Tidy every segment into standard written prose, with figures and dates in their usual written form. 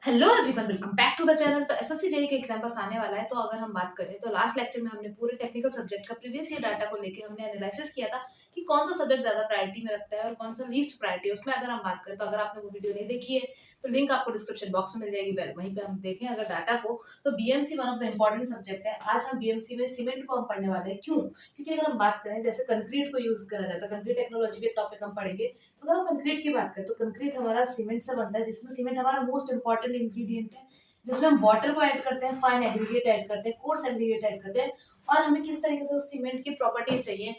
Hello everyone, welcome back to the channel. तो SSC JEE का exam पास आने वाला है। तो अगर हम बात करें तो लास्ट लेक्चर में हमने पूरे टेक्निकल सब्जेक्ट का प्रीवियस ईयर डाटा को लेके हमने एनालिसिस किया था कि कौन सा सब्जेक्ट ज्यादा प्रायोरिटी में रखता है और कौन सा लीस्ट प्रायोरिटी है। उसमें अगर हम बात करें तो अगर आपने वो वीडियो नहीं देखी है तो लिंक आपको डिस्क्रिप्शन बॉक्स में मिल जाएगी। वेल वहीं पे हम देखें अगर डाटा को, तो BMC one of the important subject है। आज हम बीएमसी में सीमेंट को हम पढ़ने वाले हैं। क्यों? क्योंकि अगर हम बात करें जैसे कंक्रीट को यूज करा जाता है, कंक्रीट टेक्नोलॉजी के टॉपिक हम पढ़ेंगे। तो अगर हम कंक्रीट की बात करें तो कंक्रीट हमारा सीमेंट से बनता है, जिसमें सीमेंट हमारा मोस्ट इंपॉर्टेंट इंग्रेडिएंट है, जिसमें हम वाटर को ऐड करते हैं, फाइन एग्रीगेट ऐड करते हैं, कोर्स एग्रीगेट ऐड करते हैं। और हमें किस तरीके से उस सीमेंट की प्रॉपर्टीज चाहिए,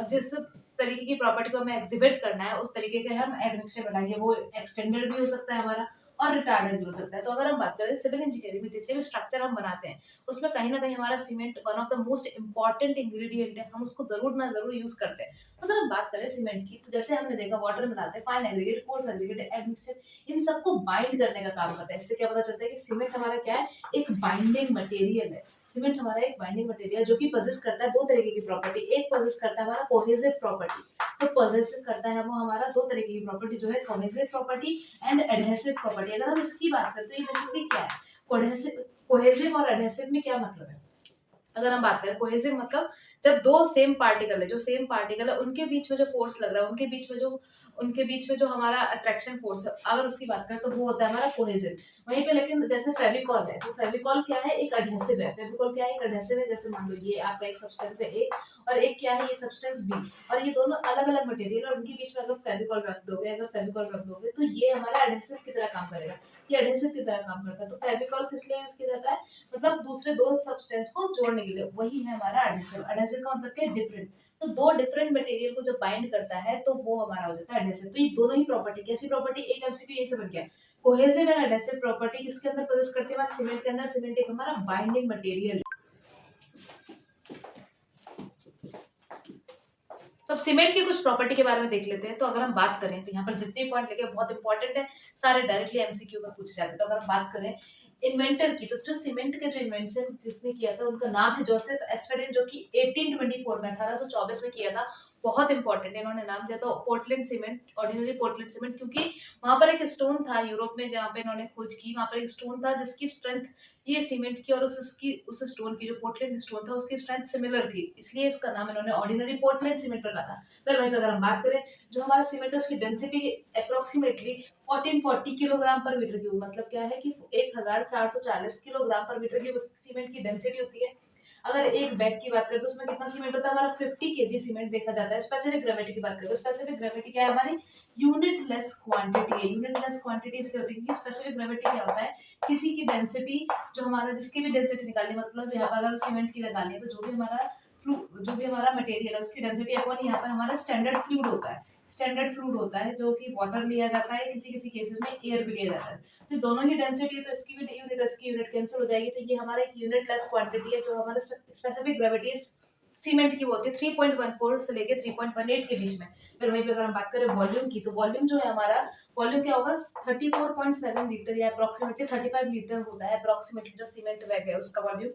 जिस तरीके की प्रॉपर्टी को हमें एग्जिबिट करना है उस तरीके के हम एडमिक्सचर बनाएंगे। वो एक्सटेंडेड भी हो सकता है हमारा और रिटार्डेड भी हो सकता है। तो अगर हम बात करें सिविल इंजीनियरिंग में जितने भी स्ट्रक्चर हम बनाते हैं उसमें कहीं ना कहीं हमारा cement one of the most important ingredient है, हम उसको जरूर ना जरूर यूज करते हैं। तो अगर हम बात करें सीमेंट की, तो जैसे हमने देखा वाटर बनाते हैं, fine aggregate, coarse aggregate, admixture, इन सबको बाइंड करने का काम करता है। इससे क्या पता चलता है कि सीमेंट हमारा क्या है, एक बाइंडिंग मटेरियल है। सीमेंट हमारा एक बाइंडिंग मटेरियल जो कि पोजेस करता है दो तरीके की प्रॉपर्टी। एक पोजेस करता है हमारा कोहेसिव प्रॉपर्टी, तो पोजेस करता है वो हमारा दो तरीके की प्रॉपर्टी, जो है cohesive property and adhesive property. अगर हम इसकी बात करें तो ये बेसिकली क्या है, कोहेसिव कोहेसिव और एडहेसिव में क्या मतलब है। अगर हम बात करें कोहेसिव मतलब जब दो सेम पार्टिकल है, जो सेम पार्टिकल है उनके बीच में जो फोर्स लग रहा है, उनके बीच में जो हमारा अट्रैक्शन फोर्स है, अगर उसकी बात करें तो वो होता है हमारा कोहेसिव। वहीं पे लेकिन जैसे फेविकॉल है, तो फेविकॉल क्या है, एक एडहेसिव है। फेविकॉल क्या है, एक एडहेसिव है। जैसे मान लो ये आपका एक सब्सटेंस है ए और एक क्या है, ये सब्सटेंस बी, और ये दोनों अलग अलग मटेरियल और उनके बीच में अगर फेविकॉल रख दोगे तो ये हमारा एडहेसिव की तरह काम करेगा। ये एडहेसिव की तरह काम करता है। तो फेविकॉल किस लिए यूज किया जाता है, मतलब दूसरे दो सब्सटेंस को जोड़ने के लिए। वही है हमारा एडहेसिव। एडहेसिव का मतलब क्या है, डिफरेंट। तो दो डिफरेंट मटेरियल को जब बाइंड करता है तो वो हमारा हो जाता है एडहेसिव। तो ये दोनों ही प्रॉपर्टी, कैसी प्रॉपर्टी, एक एमसीक्यू यही से बन गया। कोहेसिव एंड एडहेसिव प्रॉपर्टी किसके अंदर पोजेस करती है, हमारे सीमेंट के अंदर। सीमेंट एक हमारा बाइंडिंग मटेरियल। तो अब सीमेंट की कुछ प्रॉपर्टी के बारे में देख लेते हैं। तो अगर हम बात करें तो यहाँ पर जितने पॉइंट लेके बहुत इंपॉर्टेंट है, सारे डायरेक्टली एमसीक्यू में पूछे जाते हैं। तो अगर हम बात करें इन्वेंटर की, तो जो सीमेंट के जो इन्वेंशन जिसने किया था उनका नाम है जोसेफ एस्फेडिन, जो कि 1824 में 1824 में किया था। बहुत इंपॉर्टेंट है, इन्होंने नाम दिया था Portland cement, ordinary Portland cement, क्योंकि वहां पर एक स्टोन था यूरोप में जहाँ पे इन्होंने खोज की। वहां पर एक स्टोन था जिसकी स्ट्रेंथ ये सीमेंट की और उस स्टोन की, जो पोर्टलैंड स्टोन था उसकी स्ट्रेंथ सिमिलर थी, इसलिए इसका नाम इन्होंने ऑर्डिनरी पोर्टलैंड सीमेंट रखा था। फिर वहीं पे अगर हम बात करें, जो हमारा सीमेंट है उसकी डेंसिटी अप्रोक्सीमेटली 1440 किलोग्राम पर मीटर क्यूब, मतलब क्या है कि 1440 किलोग्राम पर मीटर क्यूब सीमेंट की डेंसिटी होती है। अगर एक बैग की बात करें तो उसमें कितना सीमेंट होता है, हमारा 50 केजी सीमेंट देखा जाता है। स्पेसिफिक ग्रेविटी की बात करें तो स्पेसिफिक ग्रेविटी क्या है, हमारी यूनिट लेस क्वांटिटी है। यूनिट लेस क्वांटिटी इसलिए होती है क्योंकि स्पेसिफिक ग्रेविटी क्या होता है, किसी की डेंसिटी, जो हमारा जिसकी भी डेंसिटी निकालनी, मतलब यहाँ पर अगर सीमेंट की निकालनी है तो जो भी हमारा मटेरियल है उसकी डेंसिटी अपॉन यहाँ पर हमारा स्टैंडर्ड फ्लूइड होता है। स्टैंडर्ड फ्लूइड होता है जो कि वाटर लिया जाता है, किसी किसी केसेस में एयर भी लिया जाता है। तो दोनों ही डेंसिटी है, तो इसकी भी यूनिट इसकी यूनिट कैंसिल हो जाएगी। तो ये हमारा एक यूनिट लेस क्वांटिटी है। जो हमारा स्पेसिफिक ग्रेविटी सीमेंट की वो होती है 3.14 से लेके 3.18 के बीच में। फिर वहीं पे अगर हम बात करें वॉल्यूम की, तो वॉल्यूम जो है हमारा, वॉल्यूम क्या होगा, 34.7 लीटर या अप्रोक्सीमेटली 35 लीटर होता है अप्रोक्सीमेटली, जो सीमेंट बैग है उसका वॉल्यूम।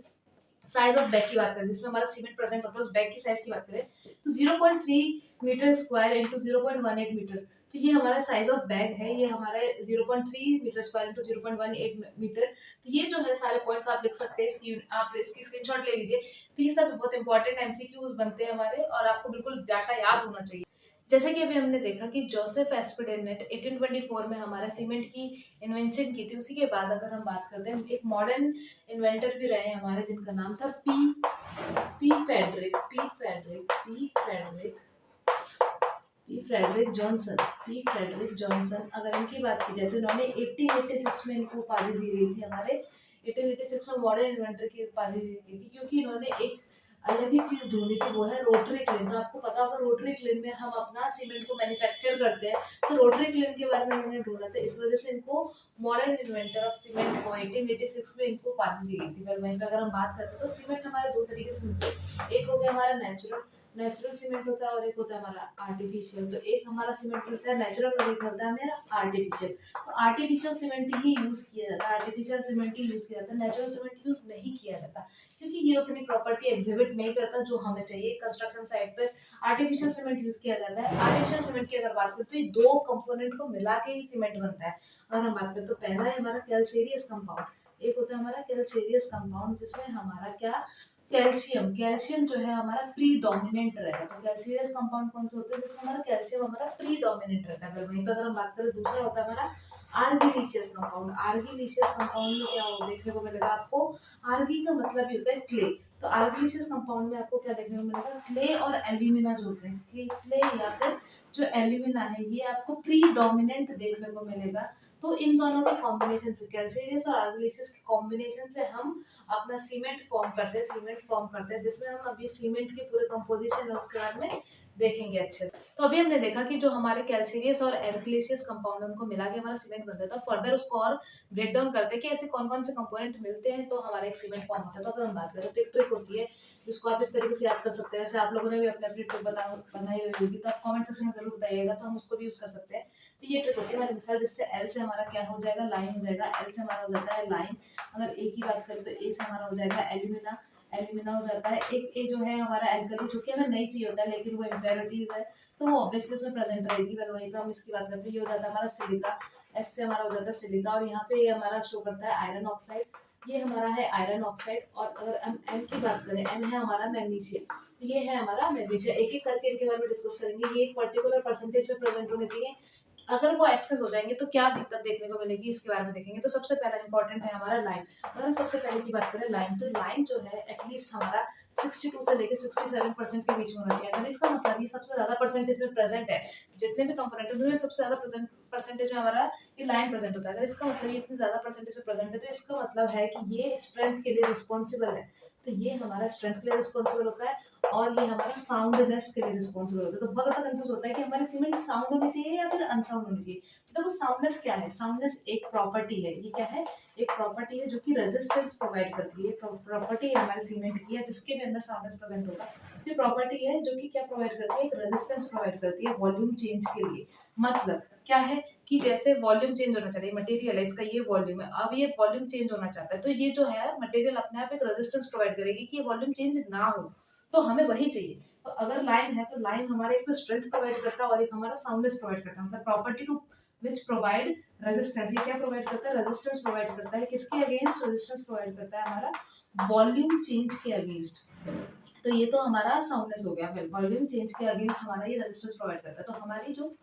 साइज ऑफ बैग की बात करें, जिसमें हमारा सीमेंट प्रेजेंट होता है, उस बैग की साइज की बात करें तो 0.3 मीटर स्क्वायर इंटू 0.18 मीटर। तो ये हमारा साइज ऑफ बैग है, ये हमारा 0.3 मीटर स्क्वायर इंटू 0.18 मीटर। तो ये जो है सारे पॉइंट्स आप लिख सकते हैं, इसकी आप इसकी स्क्रीनशॉट ले लीजिए। तो ये सब बहुत इंपॉर्टेंट एमसीक्यूज बनते हैं हमारे, और आपको बिल्कुल डाटा याद होना चाहिए। जैसे कि अभी हमने देखा कि जोसेफ एस्पिडेन ने 1824 में हमारा सीमेंट की इन्वेंशन की थी। उसी के बाद अगर हम बात करते हैं, एक मॉडर्न इन्वेंटर भी रहे हमारे, जिनका नाम था P P Frederick P Frederick P Frederick P Frederick Johnson. P Frederick Johnson, अगर इनकी बात की जाए तो इन्होंने 1886 में इनको उपाधि दी गई थी हमारे। 1886 में मॉडर्न इन्वेंटर की उपाधि दी गई थी, क्योंकि इन्होंने एक अलग ही चीज ढूंढी थी, वो है रोटरी क्लेन। तो आपको पता होगा रोटरी क्लेन में हम अपना सीमेंट को मैन्युफैक्चर करते हैं, तो रोटरी क्लेन के बारे में इन्होंने ढूंढा था। इस वजह से इनको मॉडर्न इन्वेंटर ऑफ सीमेंट को 1886 में इनको उपाधि दी गई थी। पर वहीं पे अगर हम बात करते हैं तो सीमेंट हमारे दो तरीके से मिलते हैं। एक हो गया हमारा नेचुरल, नेचुरल सीमेंट होता है और एक होता है हमारा आर्टिफिशियल। तो एक हमारा सीमेंट होता है नेचुरल और एक होता है मेरा आर्टिफिशियल। तो आर्टिफिशियल सीमेंट ही यूज किया जाता है, आर्टिफिशियल सीमेंट ही यूज किया जाता है, नेचुरल सीमेंट यूज नहीं किया जाता, क्योंकि ये उतनी प्रॉपर्टी एग्जिबिट नहीं करता जो हमें चाहिए। कंस्ट्रक्शन साइट पे आर्टिफिशियल सीमेंट यूज किया जाता है। आर्टिफिशियल सीमेंट की अगर बात करें तो ये दो कंपोनेंट को मिला के ही सीमेंट बनता है। अगर हम बात करें तो पहला है हमारा कैल्सेरियस कंपाउंड, एक होता है हमारा कैल्सेरियस कंपाउंड जिसमें हमारा क्या कैल्शियम, कैल्शियम जो है हमारा प्रीडोमिनेंट रहेगा। तो कैल्शियस कंपाउंड कौन से होते हैं जिसमें हमारा कैल्शियम हमारा प्रीडोमिनेंट रहता है। अगर वहीं पर अगर हम बात करें दूसरा होता है हमारा आर्गीलिशियस कंपाउंड। आर्गीलिशियस कंपाउंड में क्या हो देखने को मिलेगा आपको, आर्गी का मतलब ही होता है क्ले। तो आर्गीलिशियस कंपाउंड में आपको क्या देखने को मिलेगा, क्ले और एल्यूमिना जो होते हैं, क्ले या फिर जो एल्यूमिना है ये आपको प्रीडोमिनेंट देखने को मिलेगा। तो इन दोनों के कॉम्बिनेशन से, कैल्शियस और आर्गीलिशियस के कॉम्बिनेशन से हम अपना सीमेंट फॉर्म करते हैं, सीमेंट फॉर्म करते हैं जिसमें हम अभी सीमेंट के पूरे कंपोजिशन है उसके बारे में देखेंगे अच्छे से। तो अभी हमने देखा कि जो हमारे कैल्शियस और एल्यूमिनियस कंपाउंड है उनको मिला के हमारा सीमेंट बनता है। तो फर्दर उसको और ब्रेक डाउन करते हैं कि ऐसे कौन कौन से कंपोनेंट मिलते हैं तो हमारा एक सीमेंट फॉर्म होता है। तो अगर हम बात करें तो एक ट्रिक होती है जिसको आप इस तरीके से याद कर सकते हैं। वैसे आप लोगों ने भी अपने अपनी ट्रिक बनाई हुई होगी तो आप कमेंट सेक्शन में जरूर बताइएगा, तो हम उसको भी यूज कर सकते हैं। तो ये ट्रिक होती है हमारी मिसाल, जिससे एल से हमारा क्या हो जाएगा, लाइन हो जाएगा। एल से हमारा हो जाता है लाइन। अगर ए की बात करें तो ए से हमारा हो जाएगा एल्यूमिना, एल्यूमिना हो जाता है। एक ए जो है हमारा एल्कली, जो कि हमें नहीं चाहिए होता है लेकिन वो इम्प्योरिटीज है तो वो ऑब्वियसली उसमें प्रेजेंट रहेगी। वेल वहीं पे हम इसकी बात करते हैं, ये हो जाता है हमारा सिलिका। एस से हमारा हो जाता है सिलिका और यहाँ पे ये हमारा शो करता है आयरन ऑक्साइड, ये हमारा है आयरन ऑक्साइड। और अगर हम एम की बात करें, एम है हमारा मैग्नीशियम, तो ये है हमारा मैग्नीशियम। एक एक करके इनके बारे में डिस्कस करेंगे। ये एक पर्टिकुलर परसेंटेज में प्रेजेंट होने चाहिए, अगर वो एक्सेस हो जाएंगे तो क्या दिक्कत देखने को मिलेगी इसके बारे में देखेंगे। तो सबसे पहला इंपॉर्टेंट है हमारा लाइन। अगर हम सबसे पहले की बात करें लाइन, तो लाइन जो है एटलीस्ट हमारा 62 से लेकर 67% के बीच में होना चाहिए। अगर इसका मतलब ये सबसे ज्यादा परसेंटेज में प्रेजेंट है, जितने भी कंपोनेंट है उनमें सबसे ज्यादा परसेंटेज में हमारा ये लाइन प्रेजेंट होता है। अगर इसका मतलब ये इतनी ज्यादा परसेंटेज में प्रेजेंट है तो इसका मतलब है कि ये स्ट्रेंथ के लिए रिस्पॉन्सिबल है। तो ये हमारा स्ट्रेंथ के लिए रिस्पॉन्सिबल होता है और ये हमारा साउंडनेस के लिए रिस्पॉन्सिबल होता है। तो बहुत ज्यादा कंफ्यूज होता है कि हमारी सीमेंट साउंड होनी चाहिए या फिर अनसाउंड होनी चाहिए। तो देखो साउंडनेस क्या है, साउंडनेस एक प्रॉपर्टी है। ये क्या है, एक प्रॉपर्टी है जो कि रेजिस्टेंस प्रोवाइड करती है। प्रॉपर्टी है हमारे सीमेंट की है जिसके भी अंदर साउंडनेस प्रेजेंट होगा। ये प्रॉपर्टी है जो कि क्या प्रोवाइड करती है, एक रेजिस्टेंस प्रोवाइड करती है वॉल्यूम चेंज के लिए। मतलब क्या है कि जैसे वॉल्यूम चेंज होना चाहिए, मटेरियल है इसका ये वॉल्यूम है, अब ये वॉल्यूम चेंज होना चाहता है तो ये जो है मटेरियल अपने आप एक रेजिस्टेंस प्रोवाइड करेगी कि ये वॉल्यूम चेंज ना हो, तो हमें वही चाहिए। तो अगर लाइन है तो लाइन हमारे एक तो स्ट्रेंथ प्रोवाइड करता है और एक हमारा साउंडनेस प्रोवाइड करता है। मतलब property to which provide resistance, ये क्या प्रोवाइड करता है, रेजिस्टेंस प्रोवाइड करता है। किसके अगेंस्ट, रेजिस्टेंस प्रोवाइड करता है हमारा वॉल्यूम चेंज के अगेंस्ट। तो ये तो हमारा साउंडनेस हो गया। फिर वॉल्यूम चेंज के अगेंस्ट हमारा ये रेजिस्टेंस प्रोवाइड करता है। तो हमारी जो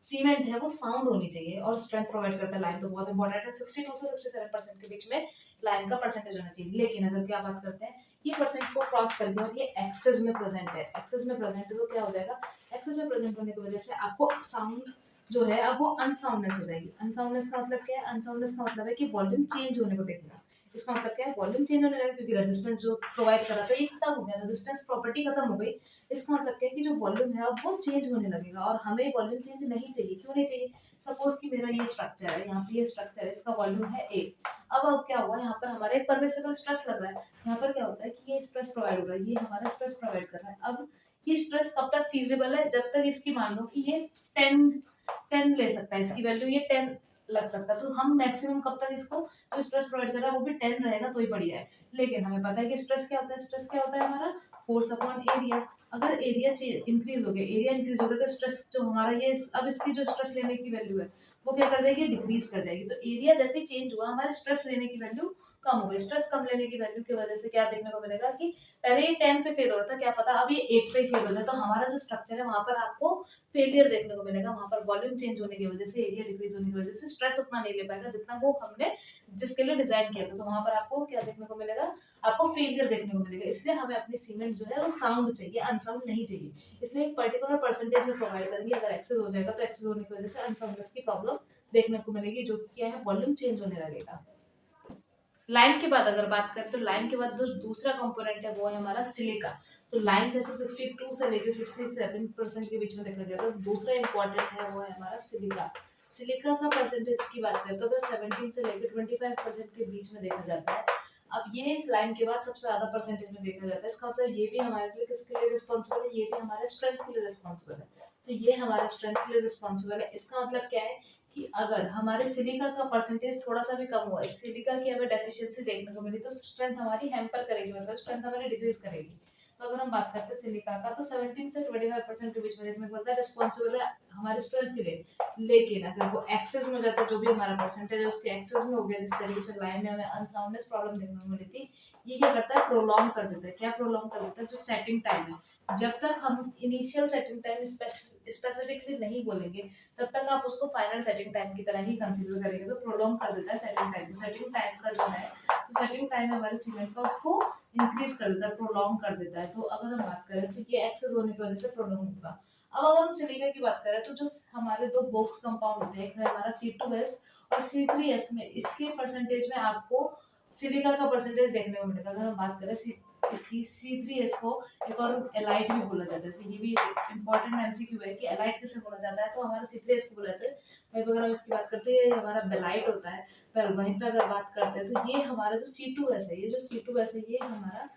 सीमेंट है वो साउंड होनी चाहिए और स्ट्रेंथ प्रोवाइड करता है। लाइन तो बहुत इंपॉर्टेंट है, 62 से 67% के बीच में लाइन का परसेंटेज होना चाहिए। लेकिन अगर क्या बात करते हैं, ये परसेंट को क्रॉस कर गया और ये एक्सेस में प्रेजेंट है, एक्सेस में प्रेजेंट है तो क्या हो जाएगा, एक्सेस में प्रेजेंट होने की वजह से आपको साउंड जो है अब वो अनसाउंडनेस हो जाएगी। अनसाउंडनेस का मतलब क्या है, अनसाउंडनेस का मतलब है कि वॉल्यूम चेंज होने को देखेगा। इसका मतलब क्या है, वॉल्यूम चेंज होने लगेगा क्योंकि रेजिस्टेंस जो प्रोवाइड कर रहा था ये खत्म हो गया, रेजिस्टेंस प्रॉपर्टी खत्म हो गई। इसका मतलब क्या है कि जो वॉल्यूम है अब वो चेंज होने लगेगा और हमें वॉल्यूम चेंज नहीं चाहिए। क्यों नहीं चाहिए, सपोज कि मेरा ये स्ट्रक्चर है, यहाँ पे ये स्ट्रक्चर है, इसका वॉल्यूम है ए। अब क्या हुआ, यहाँ पर हमारा एक परमिसिबल स्ट्रेस लग रहा है। यहाँ पर क्या होता है कि ये स्ट्रेस प्रोवाइड हो रहा है, ये हमारा स्ट्रेस प्रोवाइड कर रहा है। अब ये स्ट्रेस कब तक फीजिबल है, जब तक इसकी मान लो कि ये 10 ले सकता है, इसकी वैल्यू ये 10 लग सकता है। तो हम मैक्सिमम कब तक इसको जो स्ट्रेस प्रोवाइड कर रहा है वो भी 10 रहेगा तो ही बढ़िया है। लेकिन हमें पता है कि स्ट्रेस क्या होता है, स्ट्रेस क्या होता है हमारा फोर्स अपॉन एरिया। अगर एरिया इंक्रीज हो गया, एरिया इंक्रीज हो गया तो स्ट्रेस जो हमारा ये अब इसकी जो स्ट्रेस लेने की वैल्यू है वो क्या कर जाएगी, डिक्रीज कर जाएगी। तो एरिया जैसे ही चेंज हुआ हमारे स्ट्रेस लेने की वैल्यू कम हो गई। स्ट्रेस कम लेने की वैल्यू की वजह से क्या देखने को मिलेगा कि पहले ये 10 पे फेल हो रहा था, क्या पता अब ये 8 पे फेल हो जाए। तो हमारा जो स्ट्रक्चर है वहां पर आपको फेलियर देखने को मिलेगा। वहां पर वॉल्यूम चेंज होने की वजह से, एरिया डिक्रीज होने की वजह से स्ट्रेस उतना नहीं ले पाएगा जितना वो हमने जिसके लिए डिजाइन किया था। तो वहां पर आपको क्या देखने को मिलेगा, आपको फेलियर देखने को मिलेगा। इसलिए हमें अपनी सीमेंट जो है वो साउंड चाहिए, अनसाउंड नहीं चाहिए। इसलिए एक पर्टिकुलर परसेंटेज में प्रोवाइड करेंगे। अगर एक्सेस हो जाएगा तो एक्सेस होने की वजह से अनसाउंडनेस की प्रॉब्लम देखने को मिलेगी, जो क्या है वॉल्यूम चेंज होने लगेगा। लाइन के बाद अगर बात करें तो लाइन के बाद जो दूसरा कंपोनेंट है वो है हमारा सिलिका। तो लाइन जैसे 62 से लेकर 67% के बीच में देखा गया, तो दूसरा इंपॉर्टेंट है वो है हमारा सिलिका। सिलिका का परसेंटेज की बात करें तो अगर 17 से लेकर 25% के बीच में देखा जाता है। अब ये लाइम के बाद सबसे ज्यादा परसेंटेज में देखा जाता है, इसका मतलब ये भी हमारे लिए किसके लिए रिस्पॉन्सिबल है, ये भी हमारे स्ट्रेंथ के लिए रिस्पॉन्सिबल है। तो ये हमारे स्ट्रेंथ के लिए रिस्पॉन्सिबल है। इसका मतलब क्या है कि अगर हमारे सिलिका का परसेंटेज थोड़ा सा भी कम हुआ, इस सिलिका की हमें डेफिशिएंसी देखने को मिली, तो स्ट्रेंथ हमारी हैम्पर करेगी, मतलब स्ट्रेंथ हमारी डिक्रीज करेगी। तो अगर हम बात करते हैं सिलिका का, तो 17 से 25% के बीच में देखने को मिलता है, रिस्पॉन्सिबल है हमारे स्ट्रेंथ के लिए। लेकिन अगर वो एक्सेस में हो जाता है, जो भी हमारा परसेंटेज है उसके एक्सेस में हो गया, जिस तरीके से लाइन में हमें अनसाउंडनेस प्रॉब्लम देखने को मिली थी, ये क्या करता है, प्रोलॉन्ग कर देता है। क्या प्रोलॉन्ग कर देता है, जो सेटिंग टाइम है, जब तक हम इनिशियल सेटिंग टाइम स्पेसिफिकली नहीं बोलेंगे, तब तक आप उसको फाइनल सेटिंग टाइम की तरह ही कंसीडर करेंगे। तो प्रोलॉन्ग कर देता है सेटिंग टाइम को। सेटिंग टाइम का जो है, तो सेटिंग टाइम हमारे सीमेंट का उसको इंक्रीज कर देता है, प्रोलॉन्ग कर देता है। तो अगर हम बात करें तो ये एक्सेस होने की वजह से प्रोलॉन्ग होगा। अब अगर हम सिलिका की बात करें, तो जो हमारे दो बॉक्स कंपाउंड होते हैं, एक है हमारा C2S और C3S, में इसके परसेंटेज में आपको सिलिका का परसेंटेज देखने को मिलेगा। अगर हम बात करें इसकी C3S को एक और एलाइट भी बोला जाता है, तो ये भी एक इंपॉर्टेंट एमसीक्यू है कि एलाइट किसे बोला जाता है, तो हमारा C3S को बोला जाता है। वहीं पर अगर हम इसकी बात करते हैं, ये हमारा बेलाइट होता है। पर वहीं पर अगर बात करते हैं, तो ये हमारा जो C2S है, ये जो C2S है, ये हमारा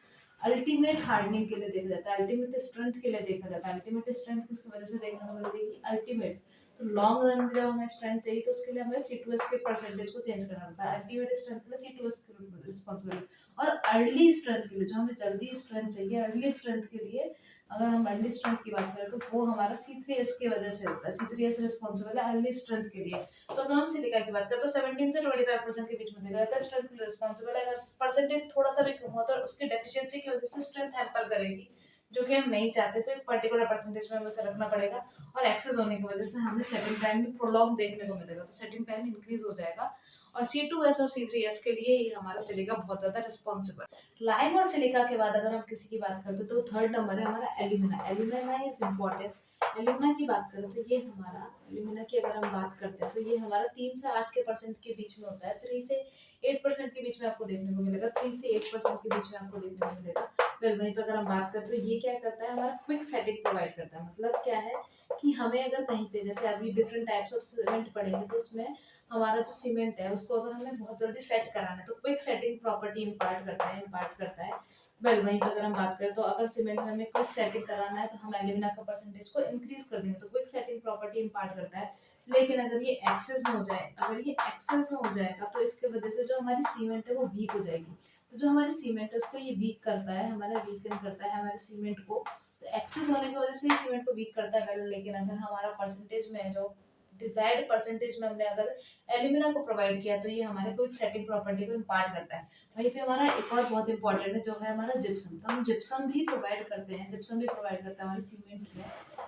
अल्टीमेट हार्डनिंग के लिए देखा जाता है, अल्टीमेट स्ट्रेंथ के लिए देखा जाता है। अल्टीमेट स्ट्रेंथ किसकी वजह से देखने को मिलती है, अल्टीमेट। तो लॉन्ग रन में जब हमें स्ट्रेंथ चाहिए, तो उसके लिए हमें C2S के परसेंटेज को चेंज करना पड़ता है। अल्टीमेट स्ट्रेंथ के लिए C2S रिस्पॉन्सिबल। और अर्ली स्ट्रेंथ के लिए, जो हमें जल्दी स्ट्रेंथ चाहिए, अर्ली स्ट्रेंथ के लिए अगर हम अर्ली स्ट्रेंथ की बात करें, तो वो हमारा C3S की वजह से होता है। C3S रिस्पॉन्सिबल है अर्ली स्ट्रेंथ के लिए। तो अगर हम सिलिका की बात करें, तो 17 से 25% के बीच में देखा जाता है, स्ट्रेंथ के लिए रिस्पॉन्सिबल है। अगर परसेंटेज थोड़ा सा भी कम हुआ, तो उसकी डेफिशिएंसी की वजह से स्ट्रेंथ हैम्पर करेगी, जो कि हम नहीं चाहते। तो एक पर्टिकुलर परसेंटेज में हमें उसे रखना पड़ेगा, और एक्सेस होने की वजह से हमें सेटिंग टाइम में प्रोलॉन्ग देखने को मिलेगा, तो सेटिंग टाइम इंक्रीज हो जाएगा। और C2S और C3S के लिए ये हमारा सिलिका बहुत ज्यादा रिस्पॉन्सिबल। लाइम और सिलिका के बाद अगर हम किसी की बात करते हैं, तो थर्ड नंबर है हमारा alumina. Alumina is important. Alumina की बात करें, तो ये हमारा एल्यूमिना की अगर हम बात करते हैं, तो ये हमारा 3 से 8 के परसेंट के बीच में होता है। 3 से 8% के बीच में आपको देखने को मिलेगा। 3 से 8% के बीच में आपको देखने को मिलेगा। फिर वहीं पर अगर हम बात करते हैं, तो ये क्या करता है, हमारा क्विक सेटिंग प्रोवाइड करता है। मतलब क्या है कि हमें अगर कहीं पे, जैसे अभी डिफरेंट टाइप्स ऑफ सीमेंट पड़ेंगे, तो उसमें हमारा जो सीमेंट है उसको अगर हमें बहुत जल्दी सेट कराना है, तो क्विक सेटिंग प्रॉपर्टी इम्पार्ट करता है। वहीं पर अगर हम बात करें, तो अगर सीमेंट में हमें क्विक सेटिंग कराना है, तो हम एल्यूमिना का परसेंटेज को इंक्रीज कर देंगे, तो क्विक सेटिंग प्रॉपर्टी इम्पार्ट करता है। लेकिन अगर ये एक्सेस में हो जाए, अगर ये एक्सेस में हो जाएगा, तो इसके वजह से जो हमारी सीमेंट है वो वीक हो जाएगी। तो जो हमारी सीमेंट है उसको ये वीक करता है, हमारा वीकन करता है हमारे सीमेंट को। तो एक्सेस होने की वजह से सीमेंट को वीक करता है। लेकिन अगर हमारा परसेंटेज में जो डिजायर्ड परसेंटेज में हमने अगर एल्यूमिना को प्रोवाइड किया, तो ये हमारे को एक सेटिंग प्रॉपर्टी को इम्पार्ट करता है। वहीं पे हमारा एक और बहुत इंपॉर्टेंट है, जो है हमारा जिप्सम। तो हम जिप्सम भी प्रोवाइड करते हैं, जिप्सम भी प्रोवाइड करता है हमारे सीमेंट में,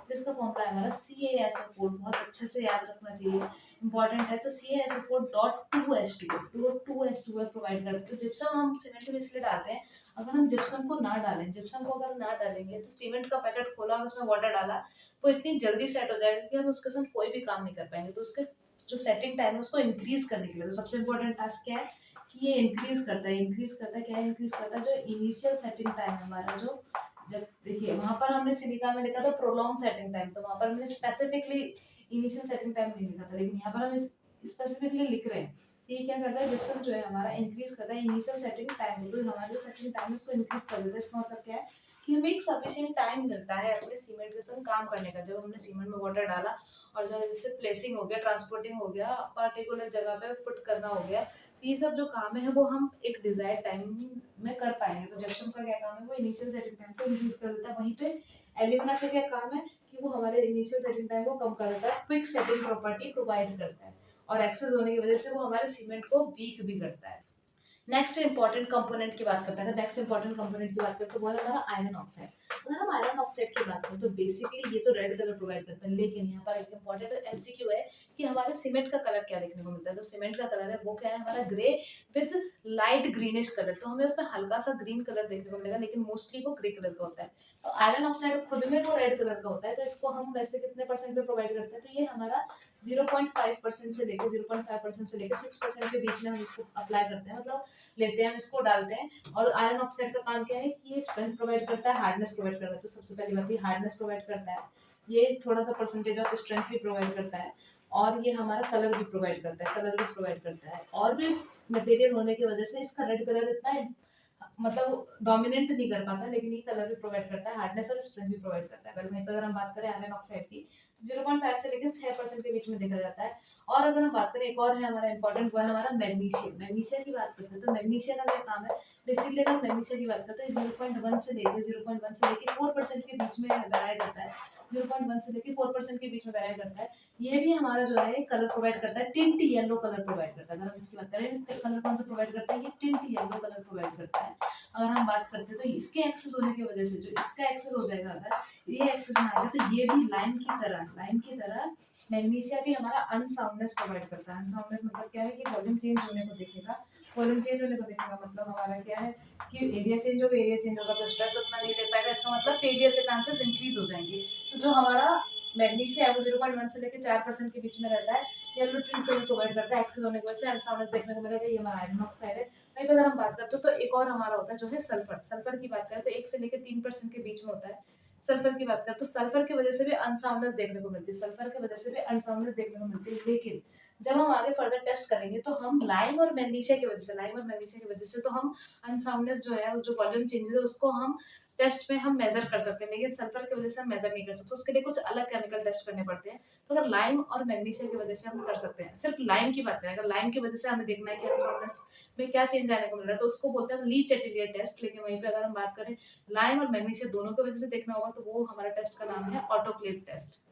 जिसका फॉर्मूला है हमारा CaSO4। बहुत अच्छे से याद रखना चाहिए, इंपॉर्टेंट है। तो CaSO4.2H2O प्रोवाइड करते हैं। तो जिप्सम हम सीमेंट में इसलिए डालते हैं, अगर हम जिप्सम को ना डालें, जिप्सम को अगर ना डालेंगे, तो सीमेंट का पैकेट खोला और उसमें वाटर डाला, वो इतनी जल्दी सेट हो जाएगा कि हम उसके साथ कोई भी काम नहीं कर पाएंगे। तो उसके जो सेटिंग टाइम है उसको इंक्रीज करने के लिए, तो सबसे इंपॉर्टेंट टास्क क्या है कि ये इंक्रीज करता है क्या इंक्रीज करता है, जो इनिशियल सेटिंग टाइम है हमारा, जो जब देखिए वहां पर हमने सिलिका में लिखा था प्रोलॉन्ग सेटिंग टाइम, तो वहां पर हमने स्पेसिफिकली इनिशियल सेटिंग टाइम नहीं लिखा था, लेकिन यहाँ पर हम स्पेसिफिकली लिख रहे हैं। ये क्या करता है, जिप्सम जो है हमारा इंक्रीज करता है इनिशियल सेटिंग टाइम, तो हमारा जो सेटिंग टाइम है उसको इंक्रीज कर देता है। इसका मतलब क्या है कि हमें एक सफिशिएंट टाइम मिलता है अपने सीमेंट के संग काम करने का। जब हमने सीमेंट में वाटर डाला और जो जैसे प्लेसिंग हो गया, ट्रांसपोर्टिंग हो गया, पर्टिकुलर जगह पे पुट करना हो गया, तो ये सब जो काम है वो हम एक डिजायर्ड टाइम में कर पाएंगे। तो जिप्सम का क्या काम है, वो इनिशियल सेटिंग टाइम को इंक्रीज कर देता है। वहीं पे एल्यूमिना का क्या काम है कि वो हमारे इनिशियल सेटिंग टाइम को कम कर देता है, क्विक सेटिंग प्रॉपर्टी प्रोवाइड करता है, और एक्सेस होने की वजह से वो हमारे सीमेंट को वीक भी करता है। नेक्स्ट इंपॉर्टेंट कंपोनेंट की बात करते हैं, अगर नेक्स्ट इंपॉर्टेंट कंपोनेंट की बात करें, तो वो है हमारा आयरन ऑक्साइड। अगर हम आयरन ऑक्साइड की बात करें, तो बेसिकली ये तो रेड कलर प्रोवाइड करता है, लेकिन यहाँ पर एक इंपॉर्टेंट एमसीक्यू है कि हमारे सीमेंट का कलर क्या देखने को मिलता है। तो सीमेंट का कलर है वो क्या है, हमारा grey with light greenish colour. तो हमें उसमें हल्का सा ग्रीन कलर देखने को मिलेगा, लेकिन मोस्टली वो ग्रे कलर का होता है। तो आयरन ऑक्साइड खुद में वो रेड कलर का होता है। तो इसको हम वैसे कितने परसेंट पे प्रोवाइड करते हैं, तो ये हमारा 0.5% से लेकर 0.5% से लेकर 6% के बीच में हम इसको अप्लाई करते हैं, मतलब लेते हैं, हम इसको डालते हैं। और आयरन ऑक्साइड का काम क्या है कि ये स्ट्रेंथ प्रोवाइड करता है, हार्डनेस प्रोवाइड करता है। तो सबसे पहली बात ये हार्डनेस प्रोवाइड करता है, ये थोड़ा सा परसेंटेज ऑफ स्ट्रेंथ भी प्रोवाइड करता है, और ये हमारा कलर भी प्रोवाइड करता है, और भी मटेरियल होने की वजह से इसका रेड कलर इतना मतलब डोमिनेंट नहीं कर पाता, लेकिन ये कलर भी प्रोवाइड करता है, हार्डनेस और स्ट्रेंथ भी प्रोवाइड करता है। पर वहीं पर अगर हम बात करें आयरन ऑक्साइड की, तो 0.5 से लेकर 6% के बीच में देखा जाता है। और अगर हम बात करें एक और है हमारा इंपॉर्टेंट, वो है हमारा मैग्नीशियम। मैग्नीशियम की बात करते हैं तो मैग्नीशियम का क्या काम है, बेसिकली अगर मैग्नीशियम की बात करते हैं 0.1 से लेकर 4% के बीच में वेराई करता है। 0.1 से लेकर 4% के बीच में वेराई करता है। ये भी हमारा जो है कलर प्रोवाइड करता है, टिंट येलो कलर प्रोवाइड करता है। अगर हम इसकी बात करें कलर कौन सा प्रोवाइड करता है, ये टिंट येलो कलर प्रोवाइड करता है। अगर हम बात करते हैं तो इसके एक्सेस होने की वजह से जो इसका एक्सेस हो जाएगा, अगर ये एक्सेस में आएगा तो ये भी लाइम की तरह मैग्नीशिया भी हमारा अनसाउंडनेस प्रोवाइड करता है। अनसाउंडनेस मतलब क्या है कि वॉल्यूम चेंज होने को देखेगा। वॉल्यूम चेंज होने को देखेगा मतलब हमारा क्या है कि एरिया चेंज होगा, एरिया चेंज होगा तो स्ट्रेस उतना नहीं ले पाएगा, इसका मतलब फेलियर के चांसेस इंक्रीज हो जाएंगे। तो जो हमारा मैग्नीशिया है वो 0.1 से लेकर 4% के बीच में रहता है। येलो टिंट कलर प्रोवाइड करता है, एक्सेस होने की वजह से अनसाउंडनेस देखने को मिलेगा। ये हमारा आयरन ऑक्साइड है। वहीं पर अगर हम बात करते हैं तो एक और हमारा होता है जो है सल्फर। सल्फर की बात करें तो 1 से लेकर 3% के बीच में होता है। सल्फर की बात करें तो सल्फर की वजह से भी अनसाउंडनेस देखने को मिलती है, सल्फर की वजह से भी अनसाउंडनेस देखने को मिलती है। लेकिन जब हम आगे फर्दर टेस्ट करेंगे तो हम लाइम और मैग्नीशिया की वजह से तो हम अनसाउंडनेस जो है, जो वॉल्यूम चेंजेस है उसको हम टेस्ट में हम मेजर कर सकते हैं, लेकिन सल्फर की वजह से हम मेजर नहीं कर सकते, उसके लिए कुछ अलग केमिकल टेस्ट करने पड़ते हैं। तो अगर लाइम और मैग्नीशिया की वजह से हम कर सकते हैं। सिर्फ लाइम की बात करें, अगर लाइम की वजह से हमें देखना है कि अनसाउंडनेस में क्या चेंज आने को मिल रहा है तो उसको बोलते हैं हम ली चैटेलियर टेस्ट। लेकिन वहीं पे अगर हम बात करें लाइम और मैग्नीशिया दोनों की वजह से देखना होगा तो वो हमारा टेस्ट का नाम है ऑटोक्लेव टेस्ट।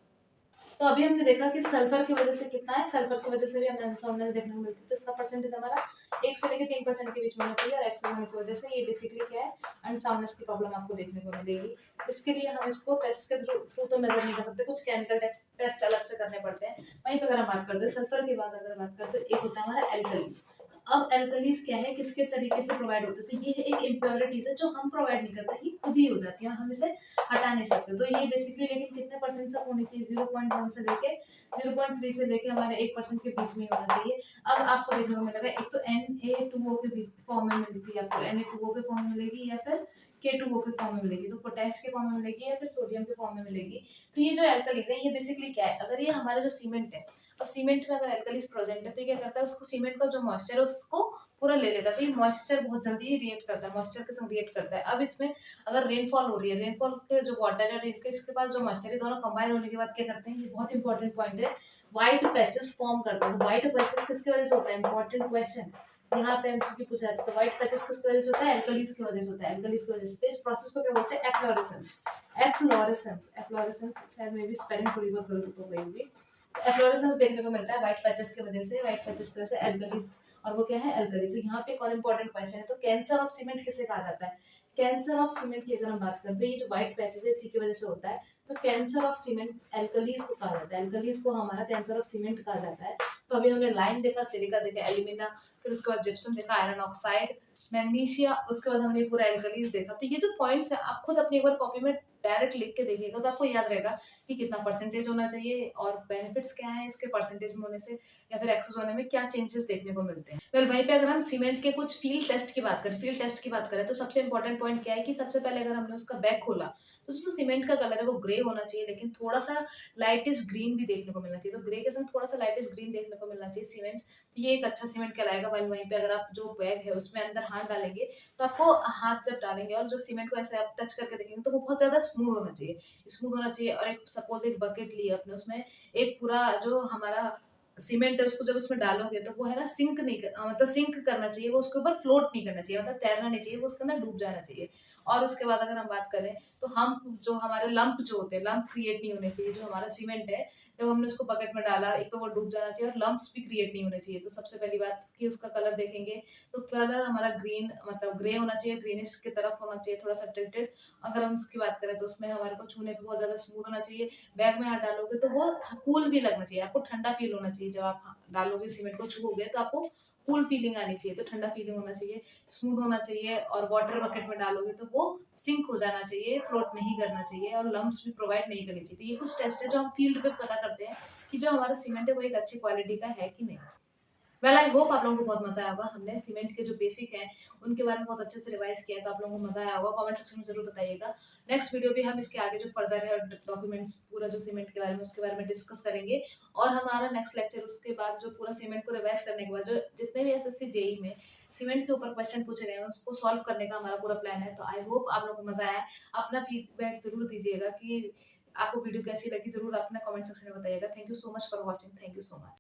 तो अभी हमने देखा कि सल्फर की वजह से कितना है, सल्फर की वजह से भी हमें अनसाउंडनेस देखने को मिलती है। तो इसका परसेंटेज हमारा 1 से लेकर 3% के बीच में होना चाहिए। और एक्सेस होने की वजह से ये बेसिकली क्या है, अनसाउंडनेस की प्रॉब्लम आपको देखने को मिलेगी। इसके लिए हम इसको टेस्ट के थ्रू तो मेजर नहीं कर सकते, कुछ केमिकल टेस्ट अलग से करने पड़ते हैं। वहीं पर अगर हम बात करते हैं सल्फर के बाद अगर बात करते हैं तो एक होता है हमारा एल्कलीज। अब एल्कलीज क्या है, किसके तरीके से प्रोवाइड होते हैं, तो ये एक इम्प्योरिटीज है जो हम प्रोवाइड नहीं करते, ये खुद ही हो जाती है और हम इसे हटा नहीं सकते। तो ये बेसिकली लेकिन कितने परसेंट तक होनी चाहिए, 0.1 से लेके 0.3 से लेके हमारे 1% के बीच में होना चाहिए। अब आपको देखने को मिलेगा एक तो Na2O के बीच फॉर्म में मिलती है, आपको Na2O के फॉर्म में मिलेगी या फिर K2O के फॉर्म में मिलेगी, तो पोटेश के फॉर्म में मिलेगी या फिर सोडियम के फॉर्म में मिलेगी। तो ये जो एल्कलीज है ये बेसिकली क्या है, अगर ये हमारा जो सीमेंट है, अब सीमेंट में अगर एल्कलीज प्रेजेंट है तो ये क्या करता है, उसको सीमेंट का जो मॉइस्चर है उसको पूरा ले लेता है। तो ये मॉइस्चर बहुत जल्दी रिएक्ट करता है, मॉइस्चर के साथ रिएक्ट करता है। अब इसमें अगर रेनफॉल हो रही है, रेनफॉल के जो वाटर है रेन के इसके पास जो मॉइस्चर है, दोनों कंबाइन होने के बाद क्या करते हैं, ये बहुत इंपॉर्टेंट पॉइंट है, व्हाइट पैचेस फॉर्म करते हैं। तो व्हाइट पैचेस किसकी वजह से होता है, इंपॉर्टेंट क्वेश्चन यहाँ पे एमसीक्यू पूछा जाता है। तो व्हाइट पैचेस किसकी वजह से होता है, एल्कलीज की वजह से होता है, एल्कलीज की वजह से। तो इस प्रोसेस को क्या बोलते हैं, एफ्लोरेसेंस। एफ्लोरेसेंस शायद मे बी स्पेलिंग थोड़ी बहुत गलत हो गई होगी। एफ्लोरेसेंस देखने को मिलता है व्हाइट पैचेस की वजह से, व्हाइट पैचेस की वजह से एल्कलीज, और वो क्या है, एल्कली। तो यहाँ पे एक और इंपॉर्टेंट क्वेश्चन है, तो कैंसर ऑफ सीमेंट किसे कहा जाता है, कैंसर ऑफ सीमेंट की अगर हम बात करें तो ये जो व्हाइट पैचेस है इसी की वजह से होता है। तो कैंसर ऑफ सीमेंट एल्कलीज को कहा जाता है, एल्कलीज को हमारा कैंसर ऑफ सीमेंट कहा जाता है। तो अभी हमने लाइम देखा, सिलिका देखा, एल्यूमिना, फिर उसके बाद जिप्सम देखा, आयरन ऑक्साइड, मैग्नीशिया, उसके बाद हमने पूरा एल्कलीज देखा। तो ये जो पॉइंट्स है आप खुद अपनी एक बार कॉपी में डायरेक्ट लिख के देखिएगा तो आपको याद रहेगा कि कितना परसेंटेज होना चाहिए और बेनिफिट्स क्या है इसके परसेंटेज में होने से या फिर एक्सेस होने में क्या चेंजेस देखने को मिलते हैं। वेल वहीं पे अगर हम सीमेंट के कुछ फील्ड टेस्ट की बात करें तो सबसे इंपॉर्टेंट पॉइंट क्या है कि सबसे पहले अगर हमने उसका बैग खोला तो जो सीमेंट का कलर है वो ग्रे होना चाहिए, लेकिन थोड़ा सा लाइटिश ग्रीन भी देखने को मिलना चाहिए। तो ग्रे के साथ थोड़ा सा लाइटिश ग्रीन देखने को मिलना चाहिए सीमेंट, तो ये एक अच्छा सीमेंट कहलाएगा। वहीं पे अगर आप जो बैग है उसमें अंदर हाथ डालेंगे तो आपको हाथ जब डालेंगे और जो सीमेंट को ऐसे आप टच करके देखेंगे तो वो बहुत ज्यादा स्मूथ होना चाहिए, स्मूथ होना चाहिए। और एक सपोज एक बकेट ली अपने, उसमें एक पूरा जो हमारा सीमेंट है उसको जब उसमें डालोगे तो वो है ना सिंक नहीं मतलब सिंक करना चाहिए, वो उसके ऊपर फ्लोट नहीं करना चाहिए, मतलब तैरना नहीं चाहिए, वो उसके अंदर डूब जाना चाहिए। और उसके बाद अगर हम बात करें तो हम जो हमारे लंप जो होते हैं, लंप क्रिएट नहीं होने चाहिए। जो हमारा सीमेंट है जब हमने उसको बकेट में डाला, एक तो वो डूब जाना चाहिए और लंप्स भी क्रिएट नहीं होने चाहिए। तो सबसे पहली बात कि उसका कलर देखेंगे तो कलर हमारा ग्रीन मतलब ग्रे होना चाहिए, ग्रीनिश की तरफ होना चाहिए, थोड़ा सा टिल्टेड। अगर हम उसकी बात करें तो उसमें हमारे को छूने पे बहुत ज्यादा स्मूथ होना चाहिए। बैग में हाथ डालोगे तो वो कूल भी लगना चाहिए, आपको ठंडा फील होना चाहिए। जब आप डालोगे सीमेंट को छूओगे तो आपको कूल फीलिंग आनी चाहिए, तो ठंडा फीलिंग होना चाहिए, स्मूथ होना चाहिए। और वाटर बकेट में डालोगे तो वो सिंक हो जाना चाहिए, फ्लोट नहीं करना चाहिए और लम्प्स भी प्रोवाइड नहीं करनी चाहिए। तो ये कुछ टेस्ट है जो हम फील्ड पे पता करते हैं कि जो हमारा सीमेंट है वो एक अच्छी क्वालिटी का है कि नहीं। वेल आई होप आप लोगों को बहुत मजा आया होगा। हमने सीमेंट के जो बेसिक हैं उनके बारे में बहुत अच्छे से रिवाइज किया है, तो आप लोगों को मजा आया होगा। कमेंट सेक्शन में जरूर बताइएगा। नेक्स्ट वीडियो भी हम इसके आगे जो फर्दर है डॉक्यूमेंट्स पूरा जो सीमेंट के बारे में उसके बारे में डिस्कस करेंगे। और हमारा नेक्स्ट लेक्चर उसके बाद जो पूरा सीमेंट को रिवाइज करने के बाद जो जितने भी एसएससी जेई में सीमेंट के ऊपर क्वेश्चन पूछे गए हैं उसको सॉल्व करने का हमारा पूरा प्लान है। तो आई होप आप लोगों को मजा आया। अपना फीडबैक जरूर दीजिएगा कि आपको वीडियो कैसी लगी, जरूर अपने कमेंट सेक्शन में बताइएगा। Thank you so much for watching. Thank you so much.